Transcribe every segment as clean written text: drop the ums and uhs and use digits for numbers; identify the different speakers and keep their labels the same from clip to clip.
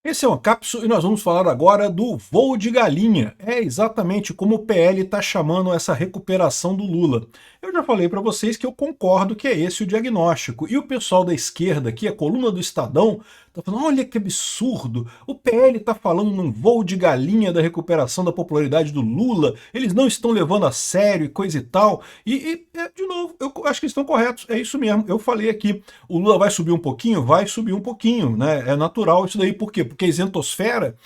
Speaker 1: Esse é uma cápsula e nós vamos falar agora do voo de galinha. É exatamente como o PL está chamando essa recuperação do Lula. Eu já falei para vocês que eu concordo que é esse o diagnóstico. E o pessoal da esquerda aqui, a coluna do Estadão, está falando, olha que absurdo, o PL está falando num voo de galinha da recuperação da popularidade do Lula, eles não estão levando a sério e coisa e tal. De novo, eu acho que eles estão corretos, é isso mesmo. Eu falei aqui, o Lula vai subir um pouquinho? Vai subir um pouquinho, né? É natural isso daí, por quê? Porque a isentosfera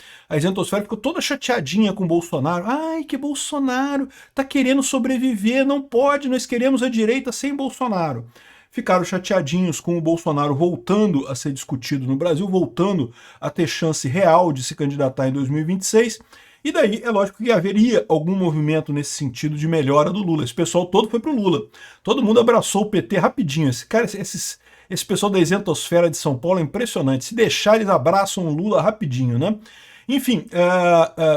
Speaker 1: ficou toda chateadinha com o Bolsonaro. Ai, que Bolsonaro tá querendo sobreviver, não pode, nós queremos a direita sem Bolsonaro. Ficaram chateadinhos com o Bolsonaro voltando a ser discutido no Brasil, voltando a ter chance real de se candidatar em 2026. E daí é lógico que haveria algum movimento nesse sentido de melhora do Lula. Esse pessoal todo foi pro Lula. Todo mundo abraçou o PT rapidinho. Esse pessoal da isentosfera de São Paulo é impressionante. Se deixar, eles abraçam o Lula rapidinho, né? Enfim,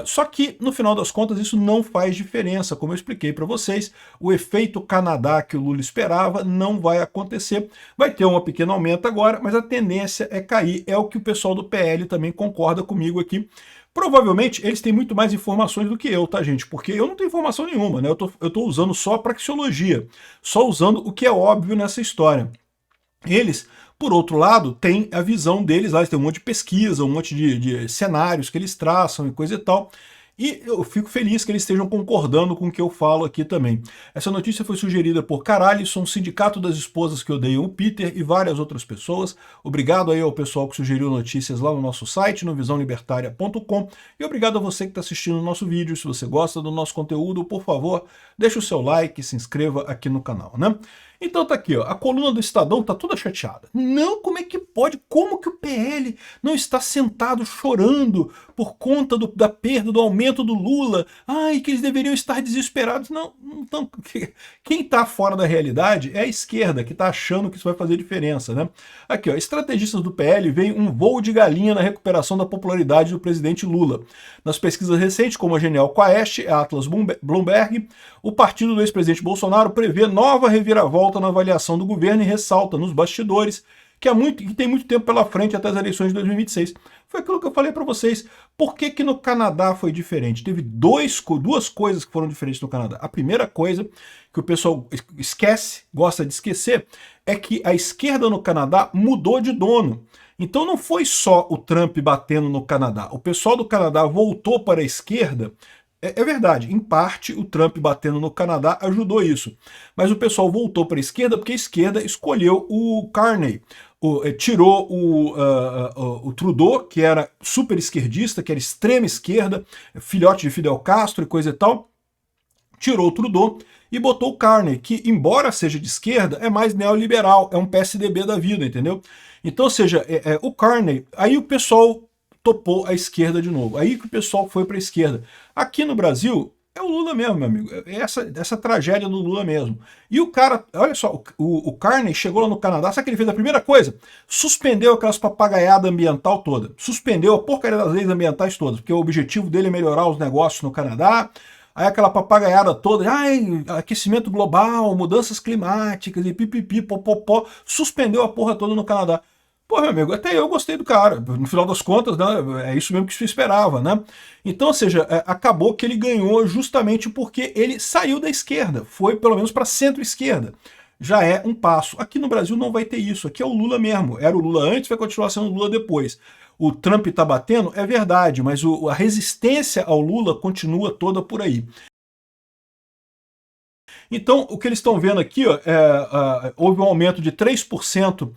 Speaker 1: só que no final das contas isso não faz diferença, como eu expliquei para vocês, o efeito Canadá que o Lula esperava não vai acontecer, vai ter um pequeno aumento agora, mas a tendência é cair, é o que o pessoal do PL também concorda comigo aqui. Provavelmente eles têm muito mais informações do que eu, tá, gente? Porque eu não tenho informação nenhuma, né? Eu tô usando só a praxeologia, só usando o que é óbvio nessa história. Eles, por outro lado, têm a visão deles lá, eles têm um monte de pesquisa, um monte de cenários que eles traçam e coisa e tal. E eu fico feliz que eles estejam concordando com o que eu falo aqui também. Essa notícia foi sugerida por Caralison, Sindicato das Esposas que Odeiam o Peter e várias outras pessoas. Obrigado aí ao pessoal que sugeriu notícias lá no nosso site, no visãolibertaria.com. E obrigado a você que está assistindo o nosso vídeo. Se você gosta do nosso conteúdo, por favor, deixe o seu like e se inscreva aqui no canal, né? Então tá aqui, ó, a coluna do Estadão tá toda chateada. Não, como é que pode? Como que o PL não está sentado chorando por conta da perda, do aumento do Lula? Ai, que eles deveriam estar desesperados. Não, não. Quem tá fora da realidade é a esquerda, que tá achando que isso vai fazer diferença, né? Aqui, ó, estrategistas do PL veem um voo de galinha na recuperação da popularidade do presidente Lula. Nas pesquisas recentes, como a Genial Quaest e a Atlas Bloomberg, o partido do ex-presidente Bolsonaro prevê nova reviravolta na avaliação do governo e ressalta nos bastidores que tem muito tempo pela frente até as eleições de 2026. Foi aquilo que eu falei para vocês. Por que no Canadá foi diferente? Teve duas coisas que foram diferentes no Canadá. A primeira coisa que o pessoal esquece, gosta de esquecer, é que a esquerda no Canadá mudou de dono. Então não foi só o Trump batendo no Canadá. O pessoal do Canadá voltou para a esquerda. É verdade, em parte o Trump batendo no Canadá ajudou isso. Mas o pessoal voltou para a esquerda porque a esquerda escolheu o Carney. Tirou o Trudeau, que era super esquerdista, que era extrema esquerda, filhote de Fidel Castro e coisa e tal. Tirou o Trudeau e botou o Carney, que embora seja de esquerda, é mais neoliberal, é um PSDB da vida, entendeu? Então, ou seja, o Carney, aí o pessoal topou a esquerda de novo. Aí que o pessoal foi para a esquerda. Aqui no Brasil, é o Lula mesmo, meu amigo. É essa tragédia do Lula mesmo. E o cara, olha só, o Carney chegou lá no Canadá, sabe o que ele fez? A primeira coisa, suspendeu aquelas papagaiadas ambiental toda. Suspendeu a porcaria das leis ambientais todas, porque o objetivo dele é melhorar os negócios no Canadá. Aí aquela papagaiada toda, aquecimento global, mudanças climáticas e pipipi, popopó, suspendeu a porra toda no Canadá. Pô, meu amigo, até eu gostei do cara. No final das contas, né, é isso mesmo que se esperava, né? Então, ou seja, acabou que ele ganhou justamente porque ele saiu da esquerda, foi pelo menos para centro-esquerda. Já é um passo. Aqui no Brasil não vai ter isso. Aqui é o Lula mesmo. Era o Lula antes, vai continuar sendo o Lula depois. O Trump tá batendo? É verdade, mas a resistência ao Lula continua toda por aí. Então, o que eles estão vendo aqui, ó, houve um aumento de 3%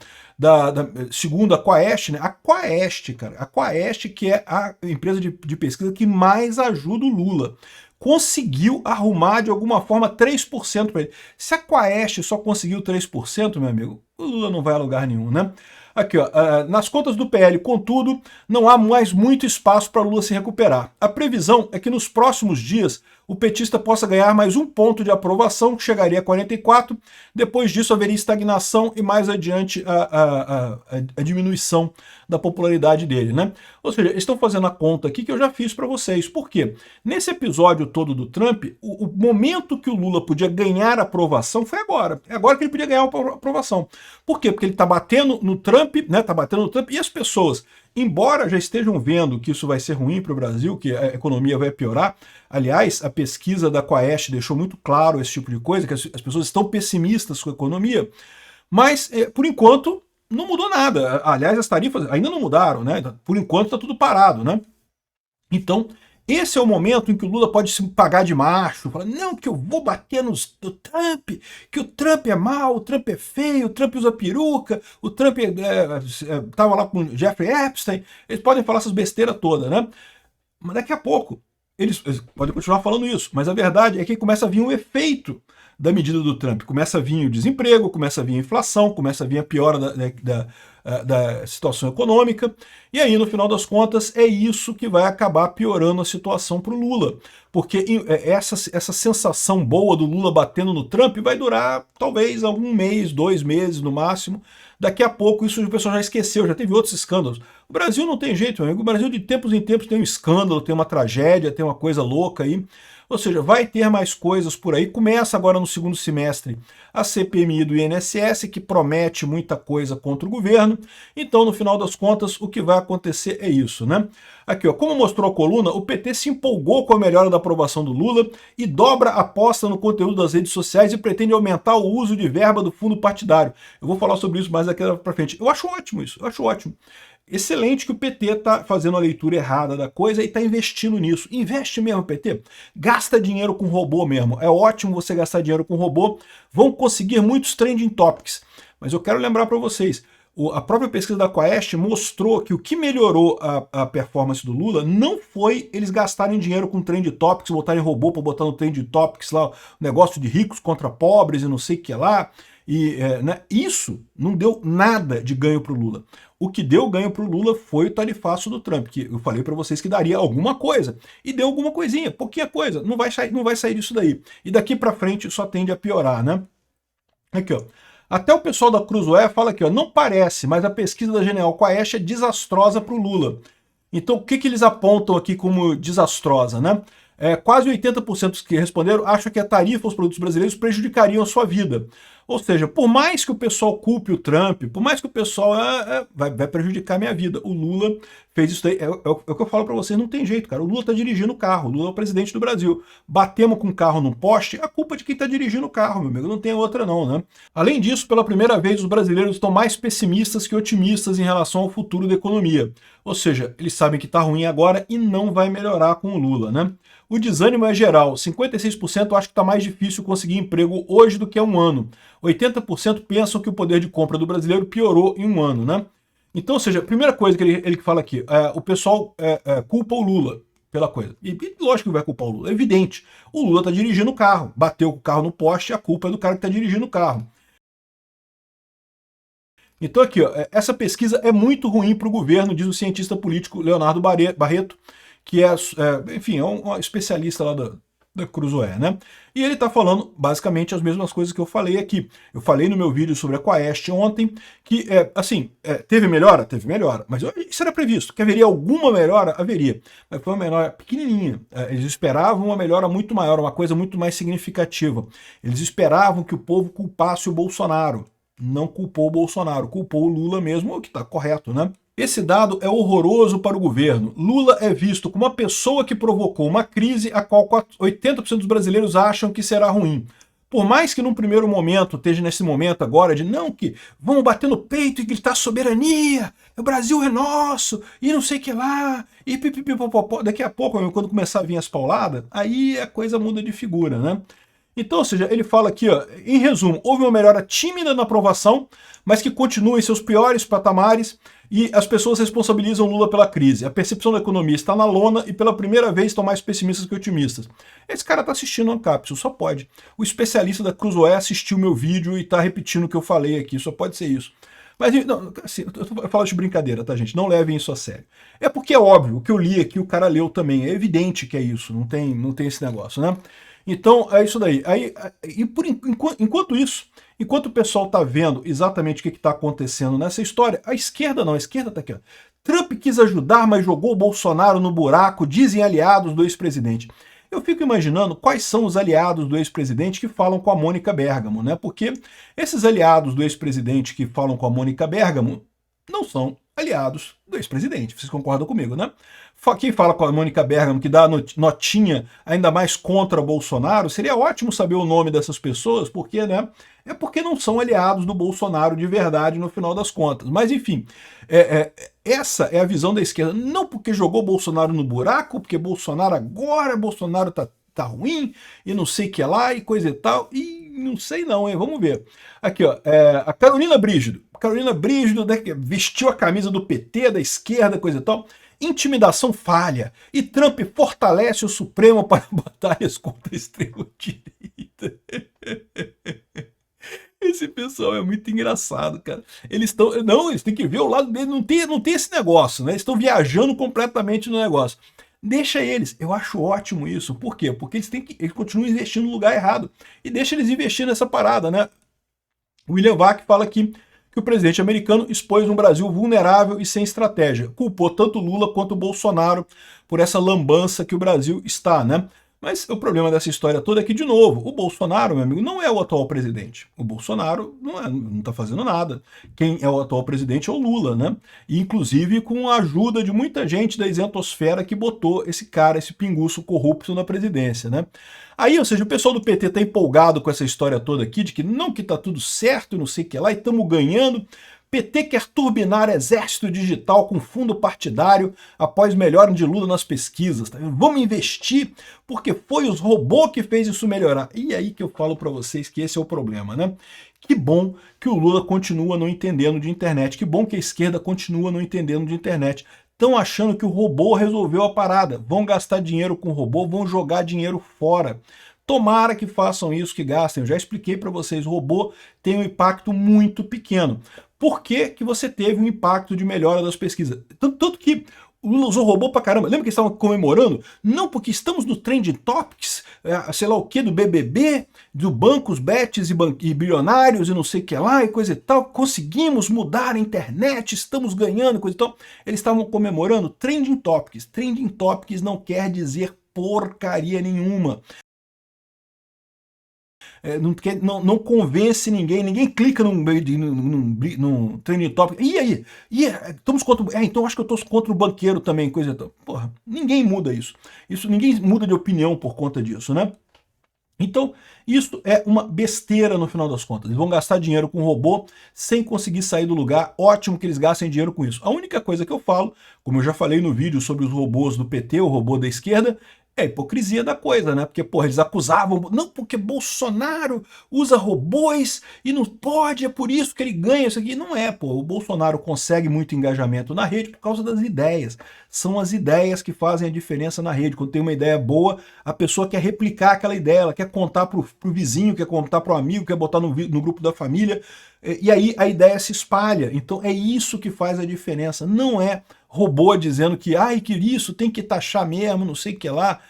Speaker 1: segundo a Quaest, né? A Quaest, cara, a Quaest, que é a empresa de pesquisa que mais ajuda o Lula, conseguiu arrumar de alguma forma 3% para ele. Se a Quaest só conseguiu 3%, meu amigo, o Lula não vai a lugar nenhum, né? Aqui, ó, nas contas do PL, contudo, não há mais muito espaço para Lula se recuperar. A previsão é que nos próximos dias o petista possa ganhar mais um ponto de aprovação, que chegaria a 44, depois disso haveria estagnação e mais adiante a diminuição da popularidade dele, né? Ou seja, eles estão fazendo a conta aqui que eu já fiz para vocês. Por quê? Nesse episódio todo do Trump, o momento que o Lula podia ganhar aprovação foi agora. É agora que ele podia ganhar a aprovação. Por quê? Porque ele está batendo no Trump, né? Tá batendo no Trump e as pessoas, embora já estejam vendo que isso vai ser ruim para o Brasil, que a economia vai piorar, aliás, a pesquisa da Quaest deixou muito claro esse tipo de coisa, que as pessoas estão pessimistas com a economia, mas, por enquanto, não mudou nada. Aliás, as tarifas ainda não mudaram, né? Por enquanto está tudo parado, né? Então, esse é o momento em que o Lula pode se pagar de macho, falar, não, que eu vou bater no Trump, que o Trump é mau, o Trump é feio, o Trump usa peruca, o Trump estava lá com Jeffrey Epstein, eles podem falar essas besteiras todas, né? Mas daqui a pouco, eles podem continuar falando isso, mas a verdade é que começa a vir um efeito da medida do Trump. Começa a vir o desemprego, começa a vir a inflação, começa a vir a piora da situação econômica, e aí, no final das contas, é isso que vai acabar piorando a situação para o Lula. Porque essa sensação boa do Lula batendo no Trump vai durar, talvez, algum mês, 2 meses no máximo. Daqui a pouco isso o pessoal já esqueceu, já teve outros escândalos. O Brasil não tem jeito, meu amigo. O Brasil de tempos em tempos tem um escândalo, tem uma tragédia, tem uma coisa louca aí. Ou seja, vai ter mais coisas por aí. Começa agora no segundo semestre a CPMI do INSS, que promete muita coisa contra o governo. Então, no final das contas, o que vai acontecer é isso, né? Aqui, ó, como mostrou a coluna, o PT se empolgou com a melhora da aprovação do Lula e dobra a aposta no conteúdo das redes sociais e pretende aumentar o uso de verba do fundo partidário. Eu vou falar sobre isso mais daqui para frente. Eu acho ótimo isso, eu acho ótimo. Excelente que o PT está fazendo a leitura errada da coisa e está investindo nisso. Investe mesmo, PT. Gasta dinheiro com robô mesmo. É ótimo você gastar dinheiro com robô. Vão conseguir muitos trending topics. Mas eu quero lembrar para vocês, a própria pesquisa da Quaest mostrou que o que melhorou a performance do Lula não foi eles gastarem dinheiro com trend topics, botarem robô para botar no trend topics lá, o negócio de ricos contra pobres e não sei o que lá. Né, isso não deu nada de ganho para o Lula. O que deu ganho para o Lula foi o tarifaço do Trump, que eu falei para vocês que daria alguma coisa. E deu alguma coisinha, pouquinha coisa. Não vai sair disso daí. E daqui para frente só tende a piorar, né? Aqui, ó. Até o pessoal da Cruzoé fala aqui, ó, não parece, mas a pesquisa da Genial Quaest é desastrosa para o Lula. Então, o que eles apontam aqui como desastrosa, né? Quase 80% dos que responderam acham que a tarifa aos produtos brasileiros prejudicariam a sua vida. Ou seja, por mais que o pessoal culpe o Trump, por mais que o pessoal vai prejudicar a minha vida, o Lula fez isso aí. É o que eu falo para vocês, não tem jeito, cara. O Lula tá dirigindo o carro, o Lula é o presidente do Brasil. Batemos com o carro num poste, a culpa é de quem tá dirigindo o carro, meu amigo, não tem outra não, né? Além disso, pela primeira vez, os brasileiros estão mais pessimistas que otimistas em relação ao futuro da economia. Ou seja, eles sabem que tá ruim agora e não vai melhorar com o Lula, né? O desânimo é geral. 56% acham que está mais difícil conseguir emprego hoje do que há um ano. 80% pensam que o poder de compra do brasileiro piorou em um ano, né? Então, ou seja, a primeira coisa que ele fala aqui, o pessoal culpa o Lula pela coisa. E lógico que vai culpar o Lula, é evidente. O Lula está dirigindo o carro, bateu o carro no poste, a culpa é do cara que está dirigindo o carro. Então aqui, ó, essa pesquisa é muito ruim para o governo, diz o cientista político Leonardo Barreto, que enfim, é um especialista lá da Cruzoé, né? E ele está falando basicamente as mesmas coisas que eu falei aqui. Eu falei no meu vídeo sobre a Quaest ontem, que, teve melhora? Teve melhora, mas isso era previsto. Que haveria alguma melhora? Haveria. Mas foi uma melhora pequenininha. Eles esperavam uma melhora muito maior, uma coisa muito mais significativa. Eles esperavam que o povo culpasse o Bolsonaro. Não culpou o Bolsonaro, culpou o Lula mesmo, o que está correto, né? Esse dado é horroroso para o governo. Lula é visto como uma pessoa que provocou uma crise a qual 80% dos brasileiros acham que será ruim. Por mais que num primeiro momento, esteja nesse momento agora de não, que vamos bater no peito e gritar soberania, o Brasil é nosso, e não sei o que lá, e pipipipopopó. Daqui a pouco, quando começar a vir as pauladas, aí a coisa muda de figura, né? Então, ou seja, ele fala aqui, ó, em resumo, houve uma melhora tímida na aprovação, mas que continua em seus piores patamares e as pessoas responsabilizam Lula pela crise. A percepção da economia está na lona e pela primeira vez estão mais pessimistas que otimistas. Esse cara está assistindo a Capsule, só pode. O especialista da Cruzoé assistiu meu vídeo e está repetindo o que eu falei aqui, só pode ser isso. Mas, não, assim, eu falo de brincadeira, tá, gente? Não levem isso a sério. É porque é óbvio, o que eu li aqui, o cara leu também. É evidente que é isso, não tem esse negócio, né? Então, é isso daí. Enquanto isso, enquanto o pessoal está vendo exatamente o que está acontecendo nessa história, a esquerda está aqui. Ó. Trump quis ajudar, mas jogou o Bolsonaro no buraco, dizem aliados do ex-presidente. Eu fico imaginando quais são os aliados do ex-presidente que falam com a Mônica Bergamo, né? Porque esses aliados do ex-presidente que falam com a Mônica Bergamo não são aliados do ex-presidente. Vocês concordam comigo, né? Quem fala com a Mônica Bergamo que dá notinha ainda mais contra Bolsonaro, seria ótimo saber o nome dessas pessoas, porque, né? É porque não são aliados do Bolsonaro de verdade no final das contas. Mas, enfim, essa é a visão da esquerda. Não porque jogou Bolsonaro no buraco, porque Bolsonaro tá ruim, e não sei o que lá, e coisa e tal, e não sei não, hein? Vamos ver. Aqui, ó, a Carolina Brígido. Carolina Brígido, né, que vestiu a camisa do PT, da esquerda, coisa e tal. Intimidação falha, e Trump fortalece o Supremo para batalhas contra a extrema-direita. Esse pessoal é muito engraçado, cara. Eles têm que ver o lado deles, não tem esse negócio, né? Eles estão viajando completamente no negócio. Deixa eles, eu acho ótimo isso. Por quê? Porque eles continuam investindo no lugar errado. E deixa eles investir nessa parada, né? O William Vac fala aqui que o presidente americano expôs um Brasil vulnerável e sem estratégia. Culpou tanto Lula quanto Bolsonaro por essa lambança que o Brasil está, né? Mas o problema dessa história toda é que, de novo, o Bolsonaro, meu amigo, não é o atual presidente. O Bolsonaro não está fazendo nada. Quem é o atual presidente é o Lula, né? E, inclusive, com a ajuda de muita gente da isentosfera que botou esse cara, esse pinguço corrupto na presidência, né? Aí, ou seja, o pessoal do PT tá empolgado com essa história toda aqui, de que não, que tá tudo certo, não sei o que lá, e estamos ganhando. PT quer turbinar exército digital com fundo partidário após melhora de Lula nas pesquisas. Tá? Vamos investir porque foi os robôs que fez isso melhorar. E aí que eu falo para vocês que esse é o problema, né? Que bom que o Lula continua não entendendo de internet. Que bom que a esquerda continua não entendendo de internet. Estão achando que o robô resolveu a parada. Vão gastar dinheiro com o robô, vão jogar dinheiro fora. Tomara que façam isso, que gastem. Eu já expliquei para vocês, o robô tem um impacto muito pequeno. Por que que você teve um impacto de melhora das pesquisas? Tanto que o Lula usou robô pra caramba. Lembra que eles estavam comemorando? Não, porque estamos no Trending Topics, sei lá o que, do BBB, do bancos, bets e bilionários e não sei o que lá e coisa e tal. Conseguimos mudar a internet, estamos ganhando, coisa e tal. Eles estavam comemorando Trending Topics. Trending Topics não quer dizer porcaria nenhuma. Não convence ninguém clica num trending topic. E aí? Estamos contra. Então acho que eu estou contra o banqueiro também, coisa e tal. Porra, ninguém muda isso. Ninguém muda de opinião por conta disso, né? Então, isso é uma besteira no final das contas. Eles vão gastar dinheiro com robô sem conseguir sair do lugar. Ótimo que eles gastem dinheiro com isso. A única coisa que eu falo, como eu já falei no vídeo sobre os robôs do PT, o robô da esquerda, é a hipocrisia da coisa, né? Porque, porra, eles acusavam, não, porque Bolsonaro usa robôs e não pode, é por isso que ele ganha isso aqui. Não é, pô. O Bolsonaro consegue muito engajamento na rede por causa das ideias. São as ideias que fazem a diferença na rede. Quando tem uma ideia boa, a pessoa quer replicar aquela ideia, ela quer contar pro vizinho, quer contar pro amigo, quer botar no grupo da família, e aí a ideia se espalha. Então é isso que faz a diferença. Não é robô dizendo que, ai, que isso, tem que taxar mesmo, não sei o que lá.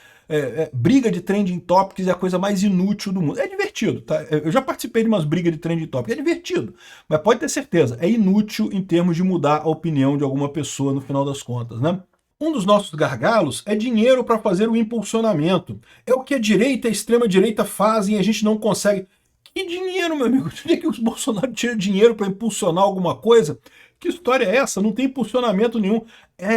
Speaker 1: Briga de trending topics é a coisa mais inútil do mundo. É divertido, tá? Eu já participei de umas brigas de trending topics, é divertido. Mas pode ter certeza, é inútil em termos de mudar a opinião de alguma pessoa no final das contas, né? Um dos nossos gargalos é dinheiro para fazer o impulsionamento. É o que a direita e a extrema-direita fazem e a gente não consegue. Que dinheiro, meu amigo? Onde é que os Bolsonaro tiram dinheiro para impulsionar alguma coisa? Que história é essa? Não tem impulsionamento nenhum.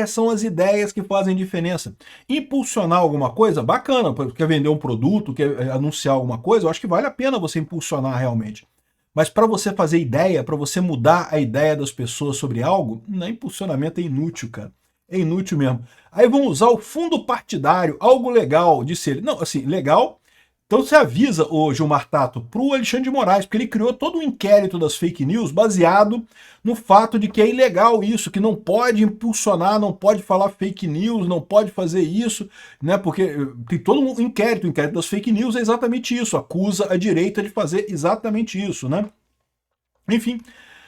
Speaker 1: São as ideias que fazem diferença. Impulsionar alguma coisa, bacana. Quer vender um produto, quer anunciar alguma coisa, eu acho que vale a pena você impulsionar realmente. Mas para você fazer ideia, para você mudar a ideia das pessoas sobre algo, não, impulsionamento é inútil, cara. É inútil mesmo. Aí vão usar o fundo partidário, algo legal, disse ele. Não, assim, legal. Então você avisa o Gilmar Tato para o Alexandre de Moraes, porque ele criou todo um inquérito das fake news baseado no fato de que é ilegal isso, que não pode impulsionar, não pode falar fake news, não pode fazer isso, né? Porque tem todo um inquérito, o inquérito das fake news é exatamente isso, acusa a direita de fazer exatamente isso, né? Enfim,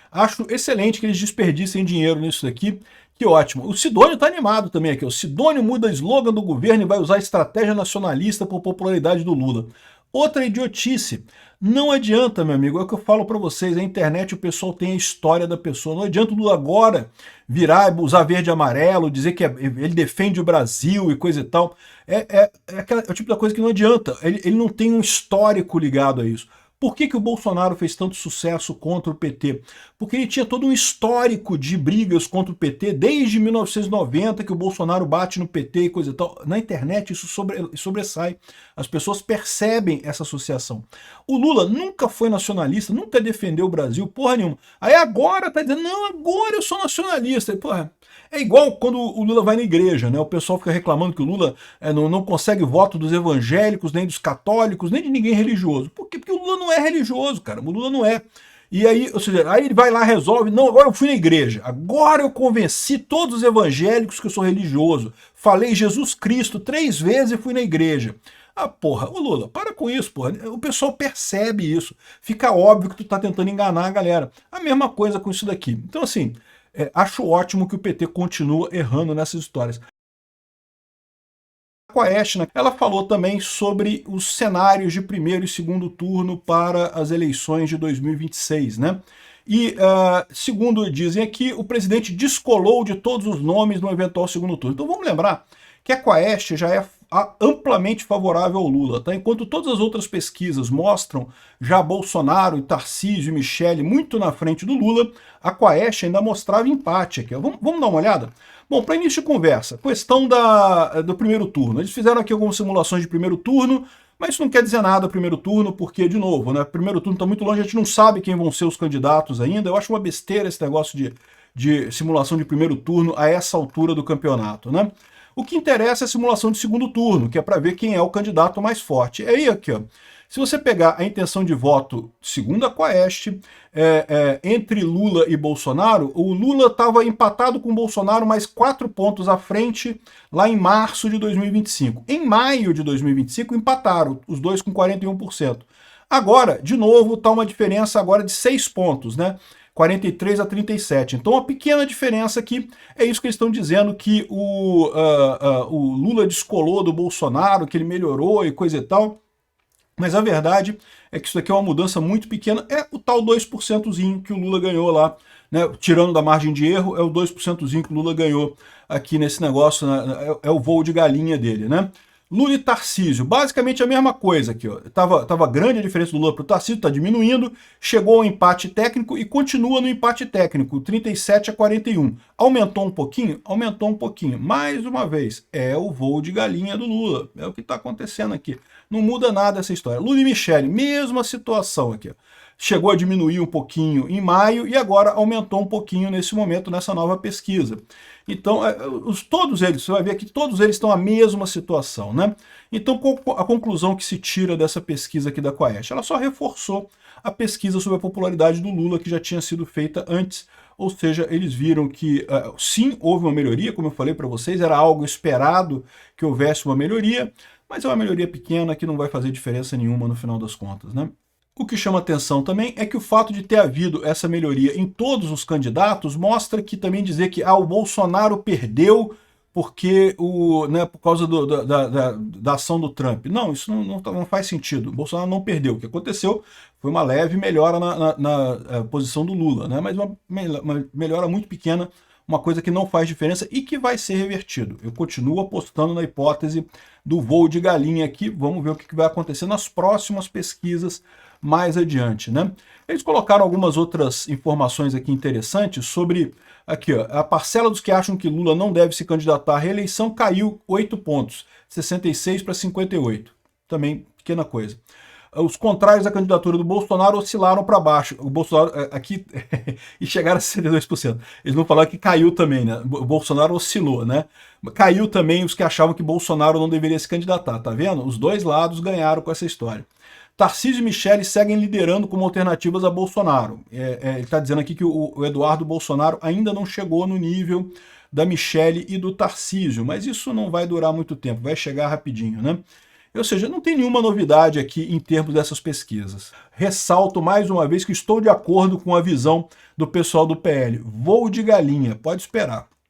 Speaker 1: acho excelente que eles desperdicem dinheiro nisso daqui. Que ótimo. O Sidônio tá animado também aqui. O Sidônio muda slogan do governo e vai usar estratégia nacionalista por popularidade do Lula. Outra idiotice. Não adianta, meu amigo, é o que eu falo para vocês, a internet o pessoal tem a história da pessoa. Não adianta o Lula agora virar, usar verde e amarelo, dizer que ele defende o Brasil e coisa e tal. É o tipo da coisa que não adianta. Ele não tem um histórico ligado a isso. Por que o Bolsonaro fez tanto sucesso contra o PT? Porque ele tinha todo um histórico de brigas contra o PT, desde 1990, que o Bolsonaro bate no PT e coisa e tal. Na internet isso sobressai. As pessoas percebem essa associação. O Lula nunca foi nacionalista, nunca defendeu o Brasil, porra nenhuma. Aí agora tá dizendo, não, agora eu sou nacionalista. Porra, é igual quando o Lula vai na igreja, né? O pessoal fica reclamando que o Lula não consegue voto dos evangélicos, nem dos católicos, nem de ninguém religioso. Por quê? Porque o Lula não é religioso, cara. O Lula não é. E aí, ou seja, aí ele vai lá, resolve, não, agora eu fui na igreja, agora eu convenci todos os evangélicos que eu sou religioso. Falei Jesus Cristo 3 vezes e fui na igreja. Ah, porra, ô Lula, para com isso, porra. O pessoal percebe isso. Fica óbvio que tu tá tentando enganar a galera. A mesma coisa com isso daqui. Então, assim, acho ótimo que o PT continua errando nessas histórias. A Quaestna, ela falou também sobre os cenários de primeiro e segundo turno para as eleições de 2026, né? E, segundo dizem aqui, o presidente descolou de todos os nomes no eventual segundo turno. Então vamos lembrar que a Quaest já é amplamente favorável ao Lula, tá? Enquanto todas as outras pesquisas mostram já Bolsonaro, Tarcísio e Michele muito na frente do Lula, a Quaest ainda mostrava empate aqui. Vamos dar uma olhada? Bom, para início de conversa, questão do primeiro turno. Eles fizeram aqui algumas simulações de primeiro turno, mas isso não quer dizer nada primeiro turno, porque, de novo, né, primeiro turno está muito longe, a gente não sabe quem vão ser os candidatos ainda. Eu acho uma besteira esse negócio de simulação de primeiro turno a essa altura do campeonato, né? O que interessa é a simulação de segundo turno, que é para ver quem é o candidato mais forte. Aí aqui, ó, se você pegar a intenção de voto segundo a Quaest, entre Lula e Bolsonaro, o Lula estava empatado com o Bolsonaro, mais 4 pontos à frente lá em março de 2025. Em maio de 2025 empataram, os dois com 41%. Agora, de novo, está uma diferença agora de 6 pontos, né? 43 a 37. Então, uma pequena diferença aqui é isso que eles estão dizendo, que o Lula descolou do Bolsonaro, que ele melhorou e coisa e tal. Mas a verdade é que isso aqui é uma mudança muito pequena, é o tal 2%zinho que o Lula ganhou lá, né? Tirando da margem de erro, é o 2%zinho que o Lula ganhou aqui nesse negócio, né? É o voo de galinha dele, né? Lula e Tarcísio, basicamente a mesma coisa aqui, ó. Tava grande a diferença do Lula para o Tarcísio, está diminuindo, chegou ao empate técnico e continua no empate técnico, 37 a 41. Aumentou um pouquinho? Aumentou um pouquinho. Mais uma vez, é o voo de galinha do Lula, é o que está acontecendo aqui. Não muda nada essa história. Lula e Michele, mesma situação aqui, ó. Chegou a diminuir um pouquinho em maio e agora aumentou um pouquinho nesse momento, nessa nova pesquisa. Então, todos eles, você vai ver que todos eles estão a mesma situação, né? Então, a conclusão que se tira dessa pesquisa aqui da Quaest, ela só reforçou a pesquisa sobre a popularidade do Lula que já tinha sido feita antes, ou seja, eles viram que sim, houve uma melhoria, como eu falei para vocês, era algo esperado que houvesse uma melhoria, mas é uma melhoria pequena que não vai fazer diferença nenhuma no final das contas, né? O que chama atenção também é que o fato de ter havido essa melhoria em todos os candidatos mostra que também dizer que o Bolsonaro perdeu porque por causa da ação do Trump. Não, isso não faz sentido. O Bolsonaro não perdeu. O que aconteceu foi uma leve melhora na posição do Lula, né? Mas uma melhora muito pequena, uma coisa que não faz diferença e que vai ser revertido. Eu continuo apostando na hipótese do voo de galinha aqui. Vamos ver o que vai acontecer nas próximas pesquisas mais adiante, né? Eles colocaram algumas outras informações aqui interessantes sobre, aqui, ó, a parcela dos que acham que Lula não deve se candidatar à reeleição caiu 8 pontos, 66 para 58. Também pequena coisa. Os contrários à candidatura do Bolsonaro oscilaram para baixo. O Bolsonaro aqui e chegaram a 62%. Eles não falaram que caiu também, né? O Bolsonaro oscilou, né? Caiu também os que achavam que Bolsonaro não deveria se candidatar, tá vendo? Os dois lados ganharam com essa história. Tarcísio e Michele seguem liderando como alternativas a Bolsonaro. Ele está dizendo aqui que o Eduardo Bolsonaro ainda não chegou no nível da Michele e do Tarcísio, mas isso não vai durar muito tempo, vai chegar rapidinho, né? Ou seja, não tem nenhuma novidade aqui em termos dessas pesquisas. Ressalto mais uma vez que estou de acordo com a visão do pessoal do PL. Voo de galinha, pode esperar.